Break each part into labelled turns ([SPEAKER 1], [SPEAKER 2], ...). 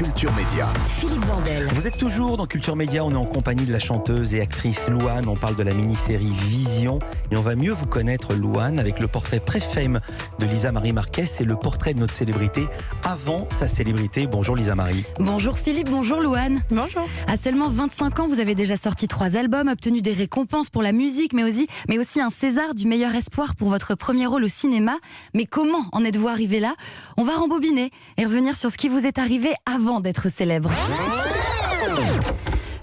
[SPEAKER 1] Culture Média.
[SPEAKER 2] Philippe Vandel.
[SPEAKER 3] Vous êtes toujours dans Culture Média, on est en compagnie de la chanteuse et actrice Louane. On parle de la mini-série Vision et on va mieux vous connaître Louane avec le portrait pré-fame de Lisa Marie Marquez et le portrait de notre célébrité avant sa célébrité. Bonjour Lisa Marie.
[SPEAKER 2] Bonjour Philippe, bonjour Louane.
[SPEAKER 4] Bonjour.
[SPEAKER 2] À seulement 25 ans, vous avez déjà sorti 3 albums, obtenu des récompenses pour la musique, mais aussi un César du meilleur espoir pour votre premier rôle au cinéma. Mais comment en êtes-vous arrivé là ? On va rembobiner et revenir sur ce qui vous est arrivé avant d'être célèbre.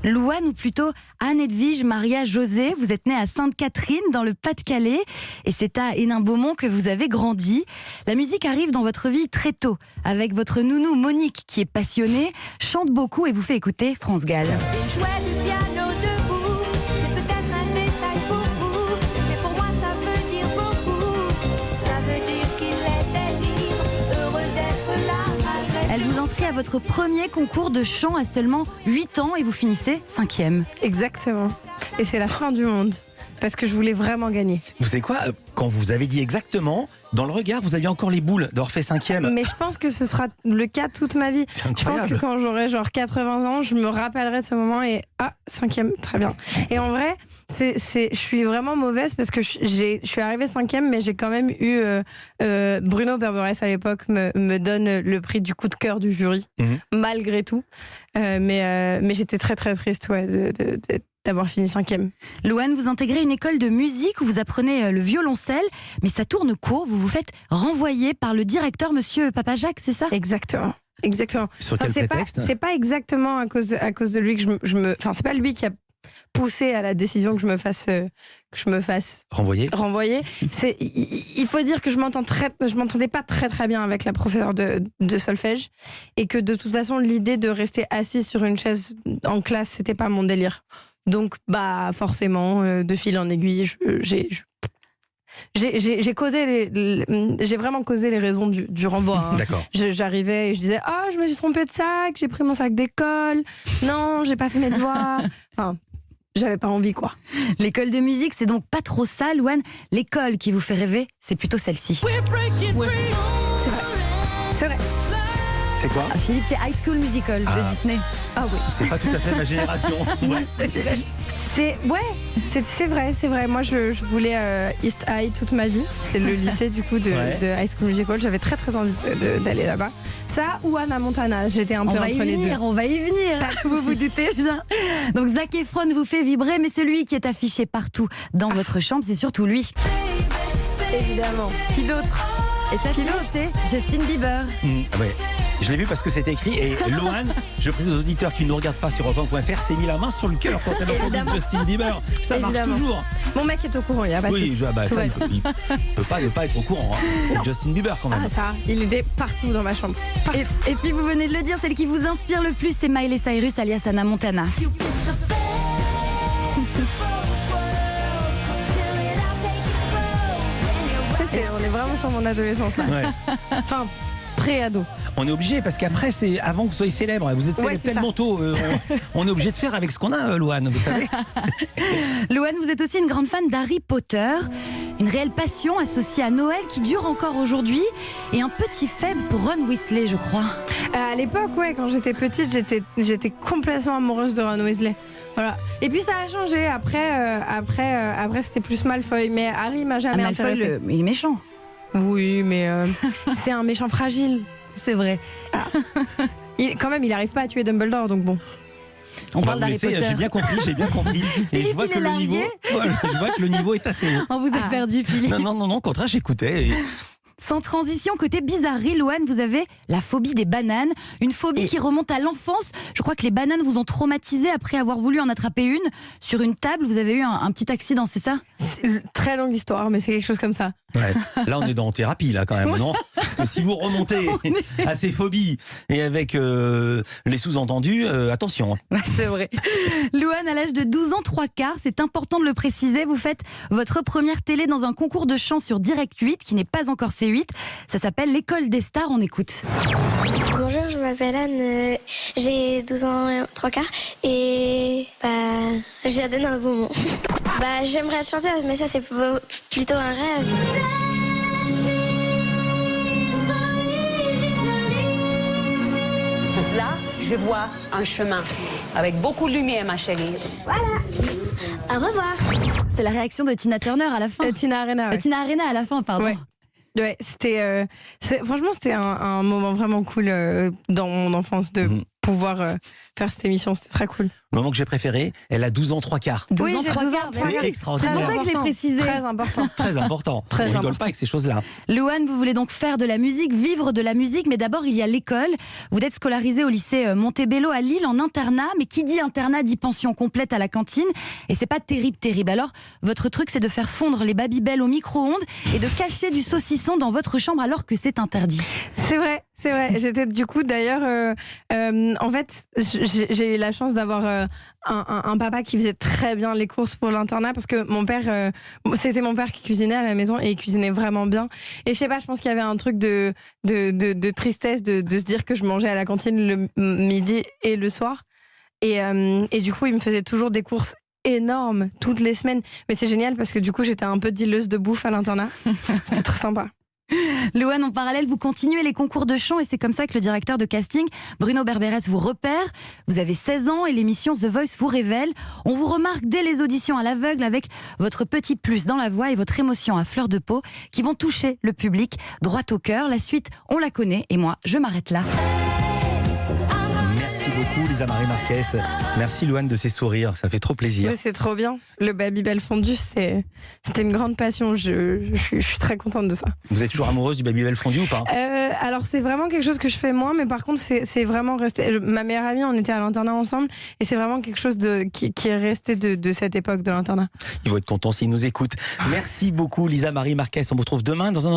[SPEAKER 2] Louane, ou plutôt Anne-Edwige Maria José, vous êtes née à Sainte-Catherine dans le Pas-de-Calais et c'est à Hénin-Beaumont que vous avez grandi. La musique arrive dans votre vie très tôt avec votre nounou Monique qui est passionnée, chante beaucoup et vous fait écouter France Gall.
[SPEAKER 5] Il jouait du piano debout, c'est peut-être un détail pour vous, mais pour moi ça veut dire beaucoup. Ça veut dire qu'il était libre, heureux d'être là avec.
[SPEAKER 2] Elle vous inscrit à votre premier concours de chant à seulement 8 ans et vous finissez 5e.
[SPEAKER 4] Exactement. Et c'est la fin du monde. Parce que je voulais vraiment gagner.
[SPEAKER 3] Vous savez quoi ? Quand vous avez dit exactement, dans le regard, vous aviez encore les boules d'avoir fait 5e.
[SPEAKER 4] Mais je pense que ce sera le cas toute ma vie.
[SPEAKER 3] C'est
[SPEAKER 4] Je pense
[SPEAKER 3] incroyable.
[SPEAKER 4] que quand j'aurai genre 80 ans, je me rappellerai de ce moment et 5e, très bien. Et en vrai, je suis vraiment mauvaise parce que je suis arrivée 5e, mais j'ai quand même eu Bruno Berberès à l'époque me donne le prix du coup de cœur du jury, malgré tout. Mais j'étais très très triste d'avoir fini 5e.
[SPEAKER 2] Louane, vous intégrez une école de musique où vous apprenez le violoncelle, mais ça tourne court, vous vous faites renvoyer par le directeur, monsieur Papa Jacques, c'est ça ?
[SPEAKER 4] Exactement. Exactement.
[SPEAKER 3] Sur quel prétexte ?
[SPEAKER 4] C'est pas exactement à cause de lui que enfin, c'est pas lui qui a poussé à la décision que je me fasse
[SPEAKER 3] Renvoyé ?
[SPEAKER 4] renvoyer. Il faut dire que je m'entendais pas très très bien avec la professeure de solfège et que de toute façon l'idée de rester assis sur une chaise en classe c'était pas mon délire. Donc forcément de fil en aiguille j'ai vraiment causé les raisons du renvoi. Hein.
[SPEAKER 3] D'accord.
[SPEAKER 4] J'arrivais et je disais je me suis trompée de sac, j'ai pris mon sac d'école, non j'ai pas fait mes devoirs. Enfin, j'avais pas envie quoi.
[SPEAKER 2] L'école de musique, c'est donc pas trop ça, Louane. L'école qui vous fait rêver, c'est plutôt celle-ci.
[SPEAKER 4] Ouais. C'est vrai.
[SPEAKER 3] C'est quoi ?
[SPEAKER 2] Ah, Philippe, c'est High School Musical de Disney.
[SPEAKER 4] Ah oui.
[SPEAKER 3] C'est pas tout à fait ma génération. Ouais.
[SPEAKER 4] C'est vrai. Moi, je voulais East High toute ma vie. C'est le lycée du coup de High School Musical. J'avais très très envie d'aller là-bas. Ça ou Hannah Montana. J'étais un peu entre les deux.
[SPEAKER 2] On va y venir. Vous vous doutez bien. Donc Zac Efron vous fait vibrer, mais celui qui est affiché partout dans votre chambre, c'est surtout lui.
[SPEAKER 4] Évidemment. Qui d'autre?
[SPEAKER 2] Et ça, c'est Justin Bieber.
[SPEAKER 3] Ouais. Je l'ai vu parce que c'était écrit et Louane, je précise aux auditeurs qui ne nous regardent pas sur europe1.fr, s'est mis la main sur le cœur quand elle a entendu Justin Bieber. Ça marche toujours.
[SPEAKER 4] Mon mec est au courant, il n'y a pas de souci.
[SPEAKER 3] Ça, il peut pas ne pas être au courant. Hein. C'est Justin Bieber quand même.
[SPEAKER 4] Ah ça, il était partout dans ma chambre.
[SPEAKER 2] Et puis vous venez de le dire, celle qui vous inspire le plus, c'est Miley Cyrus alias Hannah Montana.
[SPEAKER 4] On est vraiment sur mon adolescence là.
[SPEAKER 3] Ouais.
[SPEAKER 4] Enfin, pré-ado.
[SPEAKER 3] On est obligé parce qu'après, c'est avant que vous soyez célèbre. Vous êtes célèbre tellement tôt. On est obligé de faire avec ce qu'on a, Louane, vous savez.
[SPEAKER 2] Louane, vous êtes aussi une grande fan d'Harry Potter. Une réelle passion associée à Noël qui dure encore aujourd'hui. Et un petit faible pour Ron Weasley, je crois.
[SPEAKER 4] À l'époque, quand j'étais petite, j'étais complètement amoureuse de Ron Weasley. Voilà. Et puis ça a changé. Après c'était plus Malfoy. Mais Harry m'a jamais intéressée.
[SPEAKER 2] Il est méchant.
[SPEAKER 4] Oui, mais c'est un méchant fragile.
[SPEAKER 2] C'est vrai.
[SPEAKER 4] Quand même, il n'arrive pas à tuer Dumbledore, donc bon.
[SPEAKER 2] On parle d'Harry Potter.
[SPEAKER 3] J'ai bien compris. Et je vois que le niveau est assez haut.
[SPEAKER 2] On vous a perdu, Philippe.
[SPEAKER 3] Non, au contraire, j'écoutais.
[SPEAKER 2] Sans transition, côté bizarrerie, Louane, vous avez la phobie des bananes. Une phobie qui remonte à l'enfance. Je crois que les bananes vous ont traumatisé après avoir voulu en attraper une. Sur une table, vous avez eu un petit accident, c'est ça ?
[SPEAKER 4] C'est une très longue histoire, mais c'est quelque chose comme ça.
[SPEAKER 3] Ouais. Là, on est dans thérapie, là, quand même, non ? Parce que si vous remontez à ces phobies et avec les sous-entendus, attention.
[SPEAKER 2] Ouais, c'est vrai. Louane, à l'âge de 12 ans, 3/4, c'est important de le préciser, vous faites votre première télé dans un concours de chant sur Direct 8, qui n'est pas encore C8. Ça s'appelle l'École des stars, on écoute.
[SPEAKER 6] Bonjour, je m'appelle Anne, j'ai 12 ans, 3/4 et je viens de Hénin-Beaumont. J'aimerais être chanteuse, mais ça c'est plutôt un rêve.
[SPEAKER 1] Là, je vois un chemin avec beaucoup de lumière, ma chérie.
[SPEAKER 6] Au revoir.
[SPEAKER 2] C'est la réaction de Tina Turner à la fin.
[SPEAKER 4] Tina Arena. Ouais.
[SPEAKER 2] Tina Arena à la fin, pardon.
[SPEAKER 4] Ouais. Ouais, franchement, c'était un moment vraiment cool dans mon enfance de pouvoir faire cette émission. C'était très cool.
[SPEAKER 3] Le moment que j'ai préféré, elle a 12 ans 3/4.
[SPEAKER 2] 12
[SPEAKER 4] Oui,
[SPEAKER 2] ans,
[SPEAKER 4] j'ai
[SPEAKER 2] 3
[SPEAKER 4] 12 ans,
[SPEAKER 2] quarts.
[SPEAKER 3] C'est
[SPEAKER 2] C'est
[SPEAKER 3] extraordinaire.
[SPEAKER 2] pour ça que je l'ai précisé.
[SPEAKER 4] Très important.
[SPEAKER 3] Très important.
[SPEAKER 4] Très
[SPEAKER 3] On rigole
[SPEAKER 4] important.
[SPEAKER 3] pas avec ces choses-là.
[SPEAKER 2] Louane, vous voulez donc faire de la musique, vivre de la musique, mais d'abord il y a l'école. Vous êtes scolarisé au lycée Montebello à Lille en internat, mais qui dit internat dit pension complète à la cantine, et c'est pas terrible. Alors votre truc c'est de faire fondre les Babybel au micro-ondes et de cacher du saucisson dans votre chambre alors que c'est interdit.
[SPEAKER 4] C'est vrai. J'étais du coup d'ailleurs, en fait, j'ai eu la chance d'avoir un papa qui faisait très bien les courses pour l'internat parce que mon père, c'était mon père qui cuisinait à la maison et il cuisinait vraiment bien. Et je sais pas, je pense qu'il y avait un truc de tristesse de se dire que je mangeais à la cantine le midi et le soir. Et du coup, il me faisait toujours des courses énormes toutes les semaines. Mais c'est génial parce que du coup, j'étais un peu dealeuse de bouffe à l'internat. C'était très sympa.
[SPEAKER 2] Louane, en parallèle, vous continuez les concours de chant et c'est comme ça que le directeur de casting, Bruno Berberès, vous repère. Vous avez 16 ans et l'émission The Voice vous révèle. On vous remarque dès les auditions à l'aveugle avec votre petit plus dans la voix et votre émotion à fleur de peau qui vont toucher le public droit au cœur. La suite, on la connaît et moi, je m'arrête là.
[SPEAKER 3] Merci beaucoup Lisa Marie Marquez. Merci Louane de ces sourires, ça fait trop plaisir.
[SPEAKER 4] Oui, c'est trop bien. Le Babybel fondu, c'était une grande passion. Je suis très contente de ça.
[SPEAKER 3] Vous êtes toujours amoureuse du Babybel fondu ou pas?
[SPEAKER 4] Alors c'est vraiment quelque chose que je fais moins, mais par contre c'est vraiment resté. Ma meilleure amie, on était à l'internat ensemble, et c'est vraiment quelque chose qui est resté de cette époque de l'internat.
[SPEAKER 3] Ils vont être contents s'ils nous écoutent. Merci beaucoup Lisa Marie Marquez. On vous retrouve demain dans un